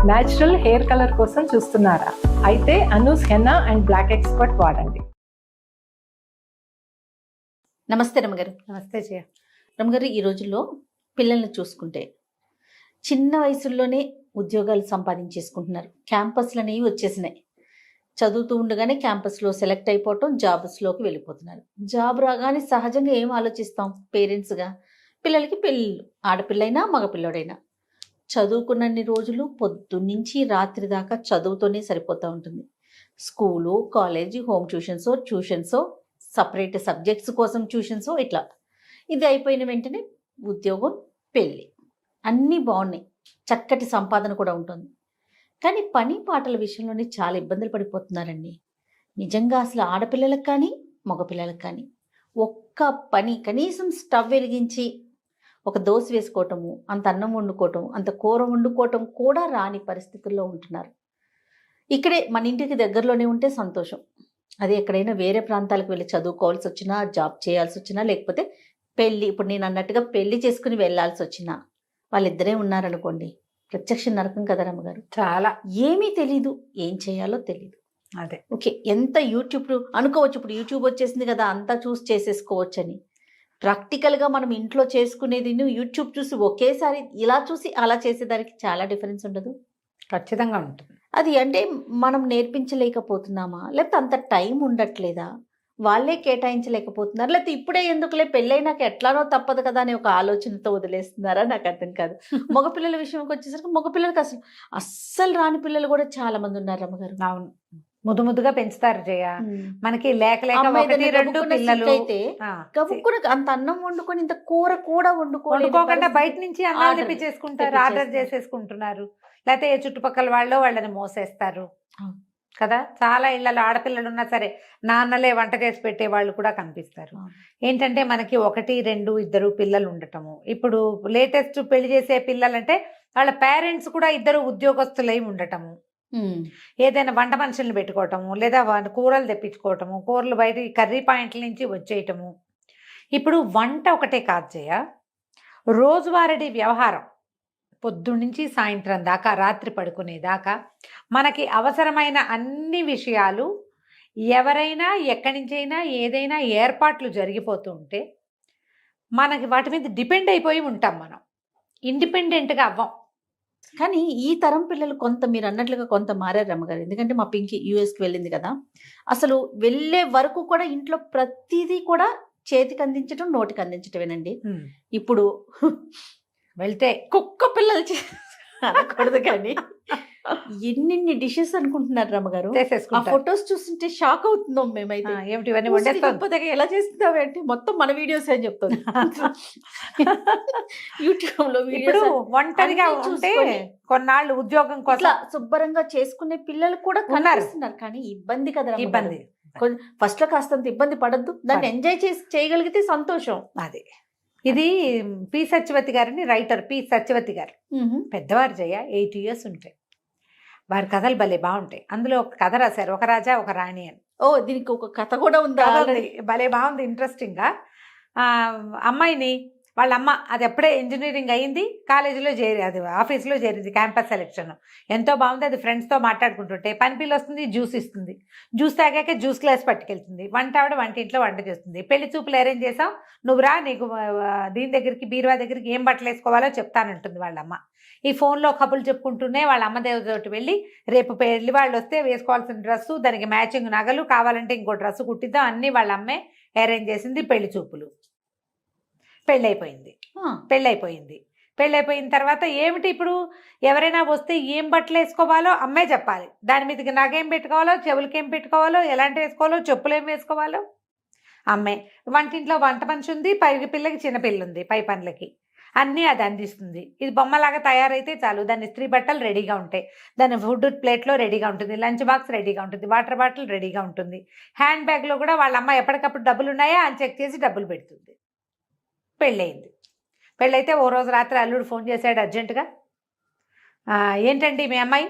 Natural hair colour కోసం చూస్తున్నారా? అయితే Anoos henna and black expert వాడండి. నమస్తే రమగారు. నమస్తే జయ. రమగారు, ఈ రోజుల్లో పిల్లల్ని చూసుకుంటే చిన్న వయసుల్లోనే ఉద్యోగాలు సంపాదించేసుకుంటున్నారు. క్యాంపస్లు అనేవి వచ్చేసినాయి. చదువుతూ ఉండగానే క్యాంపస్లో సెలెక్ట్ అయిపోవటం, జాబ్స్లోకి వెళ్ళిపోతున్నారు. జాబ్ రాగానే సహజంగా ఏం ఆలోచిస్తాం పేరెంట్స్గా? పిల్లలకి పెళ్ళిళ్ళు, ఆడపిల్లైనా మగపిల్లడైనా. చదువుకున్నన్ని రోజులు పొద్దున్నుంచి రాత్రి దాకా చదువుతోనే సరిపోతూ ఉంటుంది. స్కూలు, కాలేజీ, హోమ్ ట్యూషన్సో సపరేట్ సబ్జెక్ట్స్ కోసం ట్యూషన్సో ఇట్లా. ఇది అయిపోయిన వెంటనే ఉద్యోగం, పెళ్ళి, అన్నీ బాగున్నాయి. చక్కటి సంపాదన కూడా ఉంటుంది. కానీ పని పాటల విషయంలోనే చాలా ఇబ్బందులు పడిపోతున్నారండి. నిజంగా అసలు ఆడపిల్లలకు కానీ మగపిల్లలకు కానీ ఒక్క పని, కనీసం స్టవ్ వెలిగించి ఒక దోశ వేసుకోవటము, అంత అన్నం వండుకోవటం, అంత కూర వండుకోవటం కూడా రాని పరిస్థితుల్లో ఉంటున్నారు. ఇక్కడే మన ఇంటికి దగ్గరలోనే ఉంటే సంతోషం. అది ఎక్కడైనా వేరే ప్రాంతాలకు వెళ్ళి చదువుకోవాల్సి వచ్చినా, జాబ్ చేయాల్సి వచ్చినా, లేకపోతే పెళ్ళి, ఇప్పుడు నేను అన్నట్టుగా పెళ్లి చేసుకుని వెళ్ళాల్సి వచ్చినా, వాళ్ళిద్దరే ఉన్నారనుకోండి, ప్రత్యక్ష నరకం కదా రమ్మగారు. చాలా. ఏమీ తెలీదు, ఏం చేయాలో తెలీదు. అదే ఓకే, ఎంత యూట్యూబ్ అనుకోవచ్చు, ఇప్పుడు యూట్యూబ్ వచ్చేసింది కదా, అంతా చూసి చేసేసుకోవచ్చు అని. ప్రాక్టికల్గా మనం ఇంట్లో చేసుకునేది యూట్యూబ్ చూసి ఒకేసారి ఇలా చూసి అలా చేసేదానికి చాలా డిఫరెన్స్ ఉండదు? ఖచ్చితంగా ఉంటుంది. అది అంటే మనం నేర్పించలేకపోతున్నామా, లేకపోతే అంత టైం ఉండట్లేదా, వాళ్ళే కేటాయించలేకపోతున్నారు, లేకపోతే ఇప్పుడే ఎందుకులే పెళ్ళైనాక ఎట్లానో తప్పదు కదా అనే ఒక ఆలోచనతో వదిలేస్తున్నారా? నాకు అర్థం కాదు. మగపిల్లల విషయంకి వచ్చేసరికి మగపిల్లలకి అస్సలు రాని పిల్లలు కూడా చాలా మంది ఉన్నారు అమ్మగారు. అవును, ముద్దుగా పెంచుతారు జయ. మనకి లేక ఒకటి రెండు పిల్లలు అయితే గబుక్కున అంత అన్నం వండుకొని, ఇంత కూర కూడా వండుకోకుండా బయట నుంచి అన్నం తెప్పించేసుకుంటారు, ఆర్డర్ చేసేసుకుంటున్నారు. లేకపోతే ఏ చుట్టుపక్కల వాళ్ళని మోసేస్తారు కదా. చాలా ఇళ్లలో ఆడపిల్లలు ఉన్నా సరే నాన్నలే వంట చేసి పెట్టే వాళ్ళు కూడా కనిపిస్తారు. ఏంటంటే మనకి 1, 2, 2 పిల్లలు ఉండటము. ఇప్పుడు లేటెస్ట్ పెళ్లి చేసే పిల్లలంటే వాళ్ళ పేరెంట్స్ కూడా 2 ఉద్యోగస్తులై ఉండటము. ఏదైనా వంట మనుషుల్ని పెట్టుకోవటము, లేదా కూరలు తెప్పించుకోవటము, కూరలు బయట కర్రీ పాయింట్ల నుంచి వచ్చేయటము. ఇప్పుడు వంట ఒకటే కాదు జయ, రోజువారీ వ్యవహారం పొద్దున్నుంచి సాయంత్రం దాకా, రాత్రి పడుకునేదాకా మనకి అవసరమైన అన్ని విషయాలు ఎవరైనా ఎక్కడి నుంచైనా ఏదైనా ఏర్పాట్లు జరిగిపోతూ ఉంటే మనకి వాటి మీద డిపెండ్ అయిపోయి ఉంటాం. మనం ఇండిపెండెంట్గా అవ్వం. కానీ ఈ తరం పిల్లలు కొంత, మీరు అన్నట్లుగా కొంత మారారు రమ్మగారు. ఎందుకంటే మా పింకి యూఎస్కి వెళ్ళింది కదా, అసలు వెళ్ళే వరకు కూడా ఇంట్లో ప్రతిదీ కూడా చేతికి అందించడం, నోటికి అందించటమేనండి. ఇప్పుడు వెళ్తే కుక్క పిల్లలు అనకూడదు కానీ ఎన్ని డిషెస్ అనుకుంటున్నారు రమ్మగారు. ఆ ఫొటోస్ చూస్తుంటే షాక్ అవుతున్నాం మేమైతే. ఏమిటి ఇవన్నీ ఎలా చేస్తున్నావు అంటే మొత్తం మన వీడియోస్ అని చెప్తాను. యూట్యూబ్ లో ఇప్పుడు ఒంటరిగా ఉంటే కొన్నాళ్ళు ఉద్యోగం కోసం శుభ్రంగా చేసుకునే పిల్లలు కూడా కనిపిస్తున్నారు. కానీ ఇబ్బంది కదా, ఇబ్బంది. ఫస్ట్ లో కాస్తంత ఇబ్బంది పడద్దు, దాన్ని ఎంజాయ్ చేయగలిగితే సంతోషం. అదే ఇది పి సత్యవతి గారిని, రైటర్ పి సత్యవతి గారు, పెద్దవారు జయ, 8 years ఉంటాయి. వారి కథలు భలే బాగుంటాయి. అందులో ఒక కథ రాశారు, ఒక రాజా ఒక రాణి అని. దీనికి ఒక కథ కూడా ఉందా? భలే బాగుంది, ఇంట్రెస్టింగ్గా. అమ్మాయిని వాళ్ళ అమ్మ, అది ఎప్పుడే ఇంజనీరింగ్ అయ్యింది, కాలేజీలో అది ఆఫీస్లో చేరింది, క్యాంపస్ సెలెక్షన్ ఎంతో బాగుంది. అది ఫ్రెండ్స్తో మాట్లాడుకుంటుంటే పని పిల్ల వస్తుంది, జ్యూస్ ఇస్తుంది, జ్యూస్ తాగాక జ్యూస్ గ్లాస్ పట్టుకెళ్తుంది. వంటింట్లో వంట చేస్తుంది. పెళ్లి చూపులు అరేంజ్ చేసాం, నువ్వు రా, నీకు దీని దగ్గరికి, బీరువా దగ్గరికి ఏం బట్టలు వేసుకోవాలో చెప్తానంటుంది వాళ్ళమ్మ. ఈ ఫోన్లో కబుర్లు చెప్పుకుంటూనే వాళ్ళ అమ్మ దేవతోటి వెళ్ళి, రేపు పెళ్లి వాళ్ళు వస్తే వేసుకోవాల్సిన డ్రెస్సు, దానికి మ్యాచింగ్ నగలు, కావాలంటే ఇంకో డ్రెస్సు కుట్టిద్దాం, అన్నీ వాళ్ళ అమ్మే అరేంజ్ చేసింది. పెళ్లి చూపులు, పెళ్ళైపోయిన తర్వాత ఏమిటి, ఇప్పుడు ఎవరైనా వస్తే ఏం బట్టలు వేసుకోవాలో అమ్మే చెప్పాలి. దాని మీదకి నగేం పెట్టుకోవాలో, చెవులకి ఏం పెట్టుకోవాలో, ఎలాంటి వేసుకోవాలో, చెప్పులు ఏం వేసుకోవాలో అమ్మే. వంటింట్లో వంట మనిషి ఉంది, పిల్లకి చిన్న పిల్ల ఉంది, పై పనులకి అన్నీ అది అందిస్తుంది. ఇది బొమ్మలాగా తయారైతే చాలు, దాని ఇస్త్రీ బట్టలు రెడీగా ఉంటాయి, దాని ఫుడ్ ప్లేట్లో రెడీగా ఉంటుంది, లంచ్ బాక్స్ రెడీగా ఉంటుంది, వాటర్ బాటిల్ రెడీగా ఉంటుంది, హ్యాండ్ బ్యాగ్లో కూడా వాళ్ళ అమ్మ ఎప్పటికప్పుడు డబ్బులు ఉన్నాయా అని చెక్ చేసి డబ్బులు పెడుతుంది. పెళ్ళైతే ఓ రోజు రాత్రి అల్లుడు ఫోన్ చేశాడు అర్జెంటుగా, ఏంటండి మీ అమ్మాయి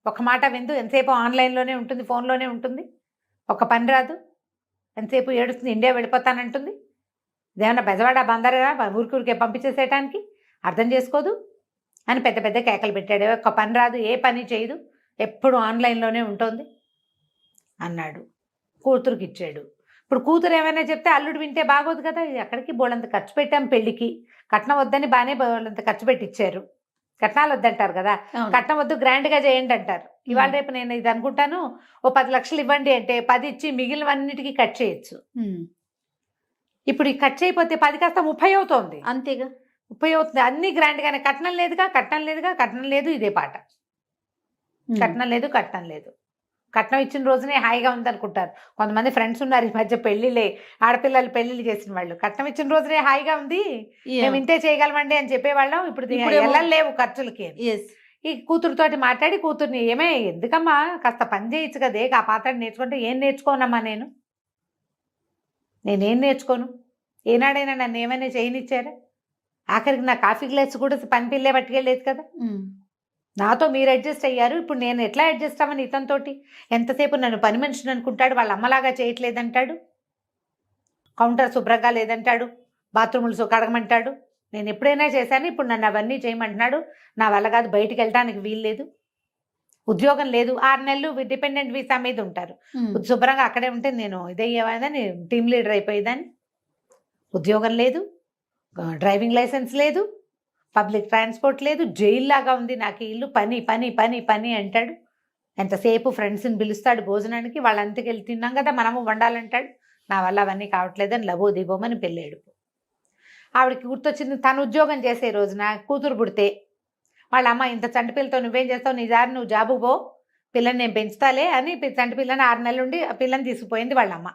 ఒక మాట విందు, ఎంతసేపు ఆన్లైన్లోనే ఉంటుంది, ఫోన్లోనే ఉంటుంది, ఒక పని రాదు, ఎంతసేపు ఏడుస్తుంది, ఇండియా వెళ్ళిపోతానంటుంది, ఇదేమన్నా బెజవాడ బందరా ఊరికే పంపించేసేయటానికి, అర్థం చేసుకోదు, అని పెద్ద పెద్ద కేకలు పెట్టాడు. ఒక్క పని రాదు, ఏ పని చేయదు, ఎప్పుడు ఆన్లైన్లోనే ఉంటుంది అన్నాడు. కూతురుకి ఇచ్చాడు. ఇప్పుడు కూతురు ఏమైనా చెప్తే అల్లుడు వింటే బాగోదు కదా. ఎక్కడికి బోళ్ళంత ఖర్చు పెట్టాం పెళ్ళికి, కట్నం వద్దని బాగానే బోళ్ళంత ఖర్చు పెట్టి ఇచ్చారు. కట్నాలు వద్దంటారు కదా, అవును. కట్నం వద్దు గ్రాండ్గా చేయండి అంటారు. ఇవాళ రేపు నేను ఇది అనుకుంటాను, ఓ 10 లక్షలు ఇవ్వండి అంటే 10 ఇచ్చి మిగిలినవన్నిటికీ కట్ చేయొచ్చు. ఇప్పుడు ఈ కట్ చేయకపోతే 10 కాస్త 30 అవుతోంది. అంతేగా, 30 అవుతుంది. అన్ని గ్రాండ్గానే. కట్నం లేదుగా, కట్నం లేదుగా, కట్నం లేదు, ఇదే పాట. కట్నం లేదు, కట్నం లేదు. కట్నం ఇచ్చిన రోజునే హాయిగా ఉందనుకుంటారు కొంతమంది ఫ్రెండ్స్ ఉన్నారు ఈ మధ్య, పెళ్లిలే ఆడపిల్లలు పెళ్లిళ్ళు చేసిన వాళ్ళు. కట్నం ఇచ్చిన రోజునే హాయిగా ఉంది, మేము ఇంతే చేయగలమండి అని చెప్పేవాళ్ళం. ఇప్పుడు లేవు ఖర్చులకి. ఈ కూతురుతోటి మాట్లాడి కూతుర్ని, ఏమే ఎందుకమ్మా కాస్త పని చేయొచ్చు కదే, ఆ పాత్ర నేర్చుకుంటే. ఏం నేర్చుకోనమ్మా నేనేం నేర్చుకోను? ఏనాడైనా నన్ను ఏమైనా చేయనిచ్చారా? ఆఖరికి నా కాఫీ గ్లాస్ కూడా పని పిల్లే పట్టుకెళ్ళలేదు కదా. నాతో మీరు అడ్జస్ట్ అయ్యారు, ఇప్పుడు నేను ఎట్లా అడ్జస్ట్ అవ్వను ఇతనితోటి? ఎంతసేపు నన్ను పని మనిషిని అనుకుంటాడు, వాళ్ళ అమ్మలాగా చేయట్లేదంటాడు, కౌంటర్ శుభ్రంగా లేదంటాడు, బాత్రూములు కడగమంటాడు. నేను ఎప్పుడైనా చేశాను, ఇప్పుడు నన్ను అవన్నీ చేయమంటున్నాడు. నా వల్ల కాదు, బయటికి వెళ్ళడానికి వీలు లేదు, ఉద్యోగం లేదు, 6 నెలలు డిపెండెంట్ వీసా మీద ఉంటారు. శుభ్రంగా అక్కడే ఉంటే నేను ఇదయ్యేవాదని, టీమ్ లీడర్ అయిపోయేదాన్ని. ఉద్యోగం లేదు, డ్రైవింగ్ లైసెన్స్ లేదు, పబ్లిక్ ట్రాన్స్పోర్ట్ లేదు, జైల్లాగా ఉంది నాకు ఇల్లు. పని పని పని పని అంటాడు. ఎంతసేపు ఫ్రెండ్స్ని పిలుస్తాడు భోజనానికి, వాళ్ళంతకి వెళ్ళి తిన్నాం కదా మనము వండాలంటాడు. నా వల్ల అవన్నీ కావట్లేదని లబో దిబోమని పెళ్ళాడు. ఆవిడకి గుర్తొచ్చింది, తను ఉద్యోగం చేసే రోజున కూతురు పుడితే వాళ్ళ అమ్మ, ఇంత చంటి పిల్లతో నువ్వేం చేస్తావు, నీ దారి నువ్వు జాబు పో, పిల్లని నేను పెంచుతాలే అని చంటి పిల్లని 6 నెలల నుండి ఆ పిల్లని తీసుకుపోయింది వాళ్ళ అమ్మ.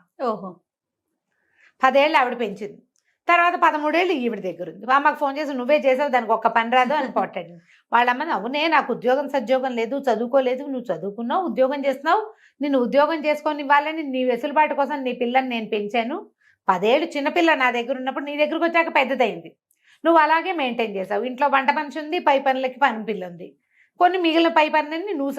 10 ఏళ్ళు ఆవిడ పెంచింది. తర్వాత 13 ఏళ్ళు ఈవిడ దగ్గర ఉంది. అమ్మకు ఫోన్ చేసి, నువ్వే చేసావు, దానికి ఒక్క పని రాదు అని పోటాడు. వాళ్ళమ్మని, అవునే నాకు ఉద్యోగం సద్యోగం లేదు, చదువుకోలేదు, నువ్వు చదువుకున్నావు, ఉద్యోగం చేస్తున్నావు, నిన్ను ఉద్యోగం చేసుకొని ఇవ్వాలని నీ వెసులుబాటు కోసం నీ పిల్లని నేను పెంచాను. 10 ఏళ్ళు చిన్నపిల్ల నా దగ్గర ఉన్నప్పుడు నీ దగ్గరకు వచ్చాక పెద్దదైంది. నువ్వు అలాగే మెయింటైన్ చేసావు. ఇంట్లో వంట మనిషి ఉంది, పై పనులకి పని పిల్ల ఉంది, కొన్ని మిగిలిన పై పనులన్నీ నువ్వు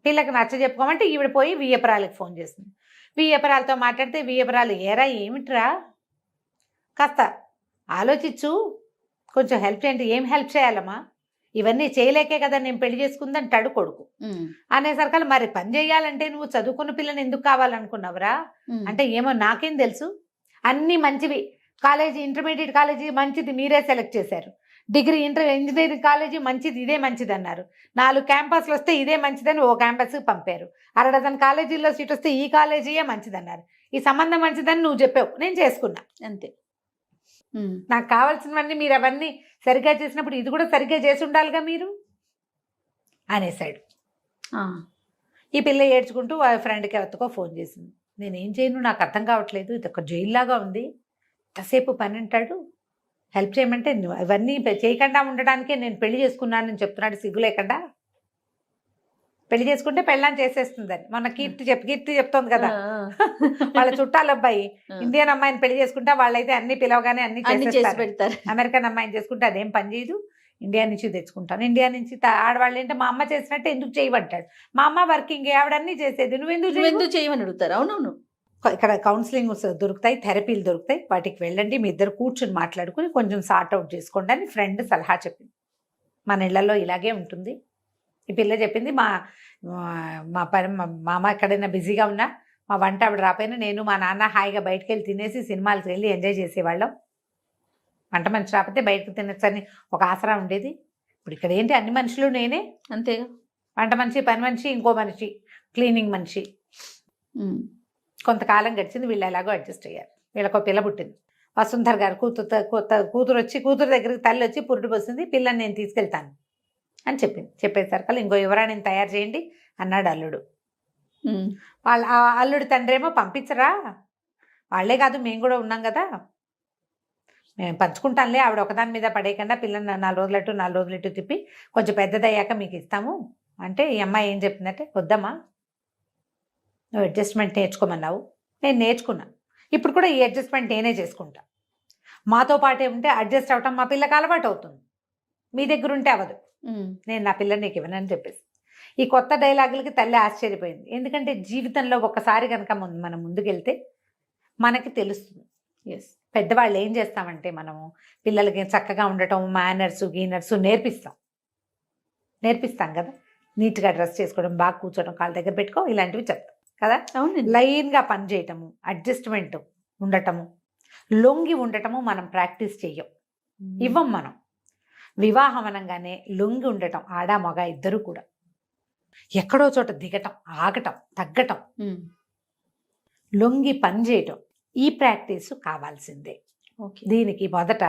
పిల్లకి నచ్చ చెప్పుకోమంటే ఈవిడ పోయి వియ్యపురాలకి ఫోన్ చేసింది. వియ్యపురాలతో మాట్లాడితే, వియ్యపురాలు, ఏరా ఏమిట్రా, కాస్త ఆలోచించు, కొంచెం హెల్ప్ చేయండి. ఏం హెల్ప్ చేయాలమ్మా, ఇవన్నీ చేయలేకే కదా నేను పెళ్లి చేసుకుందంటాడు కొడుకు. అనేసరికల్లా, మరి పని చేయాలంటే నువ్వు చదువుకున్న పిల్లని ఎందుకు కావాలనుకున్నావురా అంటే, ఏమో నాకేం తెలుసు, అన్నీ మంచివి, కాలేజీ ఇంటర్మీడియట్ కాలేజీ మంచిది మీరే సెలెక్ట్ చేశారు, డిగ్రీ ఇంజనీరింగ్ కాలేజీ మంచిది, ఇదే మంచిది అన్నారు, 4 క్యాంపస్లు వస్తే ఇదే మంచిదని ఓ క్యాంపస్కి పంపారు, 6 డజన్ కాలేజీల్లో సీట్ వస్తే ఈ కాలేజీయే మంచిదన్నారు, ఈ సంబంధం మంచిదని నువ్వు చెప్పావు, నేను చేసుకున్నా అంతే. నాకు కావాల్సినవన్నీ మీరు అవన్నీ సరిగ్గా చేసినప్పుడు ఇది కూడా సరిగ్గా చేసి ఉండాలిగా మీరు అనేసాడు. ఈ పిల్ల ఏడ్చుకుంటూ వాళ్ళ ఫ్రెండ్కి ఎవరికో ఫోన్ చేసింది. నేనేం చేయను, నాకు అర్థం కావట్లేదు, ఇది ఒక జైల్లాగా ఉంది, ఎంతసేపు పని అంటాడు, హెల్ప్ చేయమంటే ఇవన్నీ చేయకుండా ఉండడానికే నేను పెళ్లి చేసుకున్నానని చెప్తున్నాడు, సిగ్గు లేకుండా. పెళ్లి చేసుకుంటే పెళ్ళాన్ని చేసేస్తుందని మొన్న కీర్తి చెప్తోంది కదా, వాళ్ళ చుట్టాల అబ్బాయి ఇండియన్ అమ్మాయిని పెళ్లి చేసుకుంటే వాళ్ళైతే అన్ని పిలవగానే అన్ని చేసి పెడతారు. అమెరికన్ అమ్మాయిని చేసుకుంటే అదేం పని చేయదు, ఇండియా నుంచి తెచ్చుకుంటాను, ఇండియా నుంచి ఆడవాళ్ళు ఏంటంటే మా అమ్మ చేసినట్టు ఎందుకు చేయమంటాడు, మా అమ్మ వర్కింగ్ ఆవిడన్నీ చేసేది, నువ్వెందుకు చేయమని అడుగుతారు. అవునవును, ఇక్కడ కౌన్సిలింగ్ దొరుకుతాయి, థెరపీలు దొరుకుతాయి, వాటికి వెళ్ళండి, మీ ఇద్దరు కూర్చుని మాట్లాడుకుని కొంచెం సార్ట్ అవుట్ చేసుకోండి అని ఫ్రెండ్ సలహా చెప్పింది. మన ఇళ్లలో ఇలాగే ఉంటుంది. ఈ పిల్ల చెప్పింది, మా అమ్మ ఎక్కడైనా బిజీగా ఉన్నా, మా వంట ఆవిడ రాపోయినా నేను మా నాన్న హాయిగా బయటకు వెళ్ళి తినేసి సినిమాలకు వెళ్ళి ఎంజాయ్ చేసేవాళ్ళం, వంట మనిషి రాకపోతే బయటకు తినచ్చని ఒక ఆసరా ఉండేది. ఇప్పుడు ఇక్కడ ఏంటి, అన్ని మనుషులు నేనే, అంతేగా, వంట మనిషి, పని మనిషి, ఇంకో మనిషి, క్లీనింగ్ మనిషి. కొంతకాలం గడిచింది, వీళ్ళు ఎలాగో అడ్జస్ట్ అయ్యారు. వీళ్ళకు పిల్ల పుట్టింది. వసుంధర గారు కూతురు దగ్గరికి తల్లి వచ్చి పురుడు పోసింది, పిల్లని నేను తీసుకెళ్తాను అని చెప్పింది. చెప్పేసరికి ఇంకో యువరాణిని తయారు చేయండి అన్నాడు అల్లుడు. వాళ్ళ అల్లుడి తండ్రి ఏమో, పంపించరా, వాళ్ళే కాదు మేము కూడా ఉన్నాం కదా, మేము పంచుకుంటానులే, ఆవిడ ఒకదాని మీద పడేయకుండా పిల్లని 4 రోజులు ఇటు తిప్పి కొంచెం పెద్దదయ్యాక మీకు ఇస్తాము అంటే, ఈ అమ్మాయి ఏం చెప్పిందంటే, వద్దమ్మా, నువ్వు అడ్జస్ట్మెంట్ నేర్చుకోమన్నావు, నేను నేర్చుకున్నా, ఇప్పుడు కూడా ఈ అడ్జస్ట్మెంట్ నేనే చేసుకుంటా, మాతో పాటే ఉంటే అడ్జస్ట్ అవటం మా పిల్లకి అలవాటు అవుతుంది, మీ దగ్గర ఉంటే అవ్వదు, నేను నా పిల్లని నీకు ఇవ్వనని చెప్పేసి. ఈ కొత్త డైలాగులకి తల్లి ఆశ్చర్యపోయింది. ఎందుకంటే జీవితంలో ఒకసారి కనుక మనం ముందుకెళ్తే మనకి తెలుస్తుంది. పెద్దవాళ్ళు ఏం చేస్తామంటే మనము పిల్లలకి చక్కగా ఉండటం, మేనర్స్ గీనర్స్ నేర్పిస్తాం కదా. నీట్గా డ్రెస్ చేసుకోవడం, బాగా కూర్చోవడం, కాళ్ళ దగ్గర పెట్టుకో, ఇలాంటివి చెప్తాం కదా. అవునండి. లైన్గా పని చేయటము, అడ్జస్ట్మెంట్ ఉండటము, లొంగి ఉండటము మనం ప్రాక్టీస్ చెయ్యం, ఇవ్వం మనం. వివాహం అనగానే లొంగి ఉండటం ఆడ మగ ఇద్దరు కూడా. ఎక్కడో చోట దిగటం, ఆగటం, తగ్గటం, లొంగి పని చేయటం, ఈ ప్రాక్టీస్ కావాల్సిందే. ఓకే. దీనికి మొదట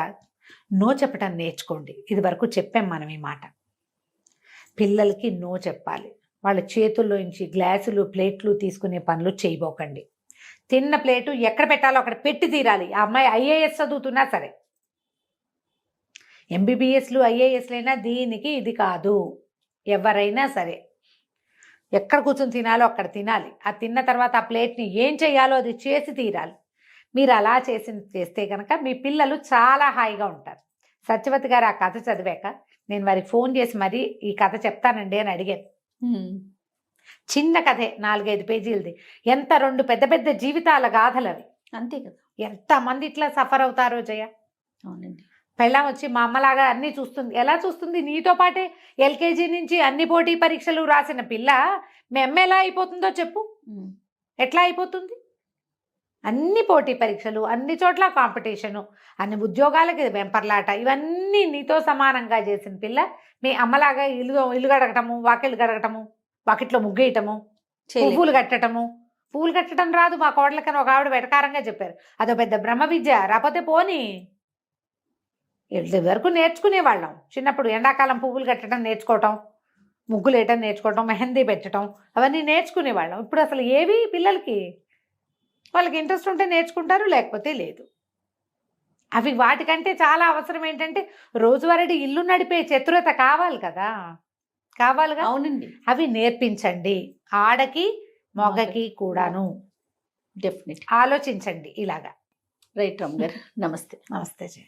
నో చెప్పటం నేర్చుకోండి. ఇది వరకు చెప్పాం మనం ఈ మాట. పిల్లలకి నో చెప్పాలి. వాళ్ళ చేతుల్లోంచి గ్లాసులు ప్లేట్లు తీసుకునే పనులు చేయబోకండి. తిన్న ప్లేటు ఎక్కడ పెట్టాలో అక్కడ పెట్టి తీరాలి. ఆ అమ్మాయి ఐఏఎస్ చదువుతున్నా సరే, ఎంబీబీఎస్లు ఐఏఎస్లైనా దీనికి ఇది కాదు. ఎవరైనా సరే ఎక్కడ కూర్చొని తినాలో అక్కడ తినాలి. ఆ తిన్న తర్వాత ఆ ప్లేట్ని ఏం చేయాలో అది చేసి తీరాలి. మీరు అలా చేస్తే కనుక మీ పిల్లలు చాలా హాయిగా ఉంటారు. సత్యవతి గారు ఆ కథ చదివాక నేను వారికి ఫోన్ చేసి మరి ఈ కథ చెప్తానండి అని అడిగాను. చిన్న కథే, 4-5 పేజీలది. ఎంత 2 పెద్ద పెద్ద జీవితాల గాథలు అవి. అంతే కదా. ఎంతమంది ఇట్లా సఫర్ అవుతారో జయ. అవునండి. పెళ్ళాం వచ్చి మా అమ్మలాగా అన్నీ చూస్తుంది. ఎలా చూస్తుంది? నీతో పాటే ఎల్కేజీ నుంచి అన్ని పోటీ పరీక్షలు రాసిన పిల్ల మీ అమ్మ ఎలా అయిపోతుందో చెప్పు. ఎట్లా అయిపోతుంది? అన్ని పోటీ పరీక్షలు, అన్ని చోట్ల కాంపిటీషను, అన్ని ఉద్యోగాలకి వెంపర్లాట, ఇవన్నీ నీతో సమానంగా చేసిన పిల్ల మీ అమ్మలాగా ఇల్లు గడగటము, వాకిళ్ళు గడగటము, వాకిట్లో ముగ్గేయటము, పువ్వులు కట్టటము. పువ్వులు కట్టడం రాదు మా కోడలకని ఒక ఆవిడ వెటకారంగా చెప్పారు. అదో పెద్ద బ్రహ్మ విద్య. రాకపోతే పోనీ, వరకు నేర్చుకునేవాళ్ళం చిన్నప్పుడు. ఎండాకాలం పువ్వులు కట్టడం నేర్చుకోవటం, ముగ్గులు వేయటం నేర్చుకోవటం, మెహందీ పెట్టడం, అవన్నీ నేర్చుకునేవాళ్ళం. ఇప్పుడు అసలు ఏవి పిల్లలకి? వాళ్ళకి ఇంట్రెస్ట్ ఉంటే నేర్చుకుంటారు, లేకపోతే లేదు. అవి వాటికంటే చాలా అవసరం ఏంటంటే రోజువారీ ఇల్లు నడిపే చతురత కావాలి కదా, కావాలిగా. అవునండి. అవి నేర్పించండి, ఆడకి మగకి కూడాను. డెఫినెట్. ఆలోచించండి ఇలాగా. రైట్ రామ్ గారు. నమస్తే. నమస్తే జయ.